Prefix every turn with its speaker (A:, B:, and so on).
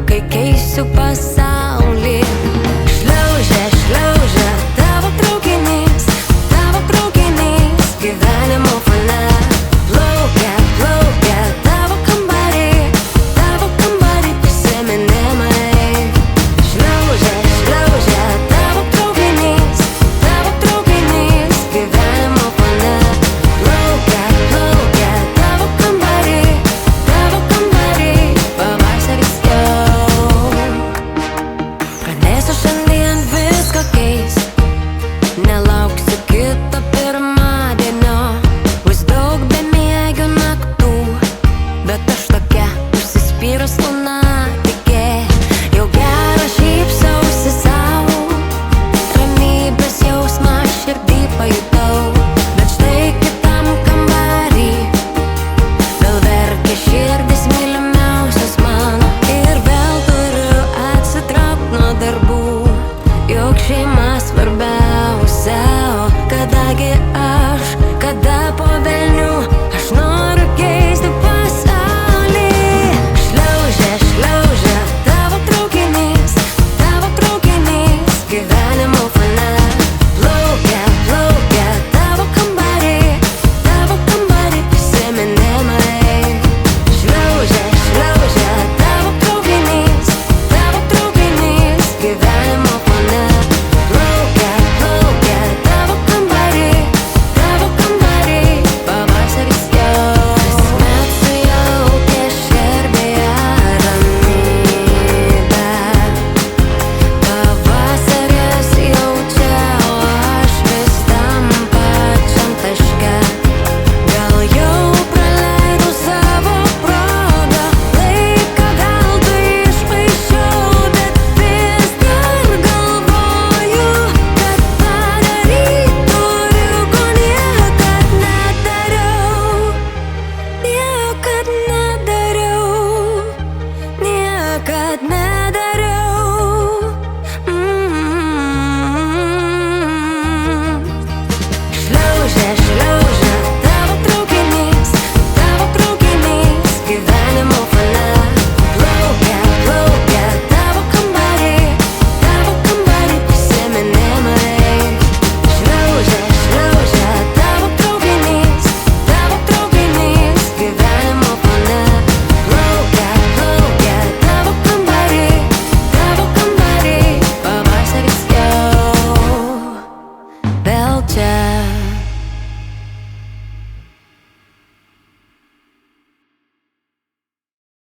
A: kai keisiu pasaulį. Šliaužia, šliaužia tavo traukinys, gyvenimo fone. Plaukia, plaukia tavo kambarį prisiminimai. Šliaužia, šliaužia tavo traukinys, gyvenimo fone. Plaukia, plaukia tavo kambarį, pavasaris jau. Pradėsiu šiandien viską keist, nelauksiu kito pirmadienio. Bus daug bemiegių naktų, bet aš tokia užsispyrus lunatikė. Jau gera šypsausi sau, ramybės jausmą širdį pajutau. Bet štai kitam kambarį vėl verkia širdis mylimiausias mano. Ir vėl turiu atsitraukt nuo darbų, juk šeima svarbiausia. O kadagi aš, kada po velnių aš noriu keisti pasaulį. Šliaužia, šliaužia tavo traukinys, gyvenimo fone. Plaukia, plaukia tavo kambarį prisiminimai. Šliaužia, šliaužia tavo traukinys, gyvenimo fone. Plaukia, plaukia tavo kambarį, pavasaris jau. Kasmet sujaukia širdyje ramybę, pavasaris jaučia, o aš vis tam pačiam taške. Gal jau praleidau savo progą, laiką veltui išpaišiau, bet vis dar galvoju, kad padaryt turiu, ko niekad nedariau. Niekad nedariau, niekad nedariau.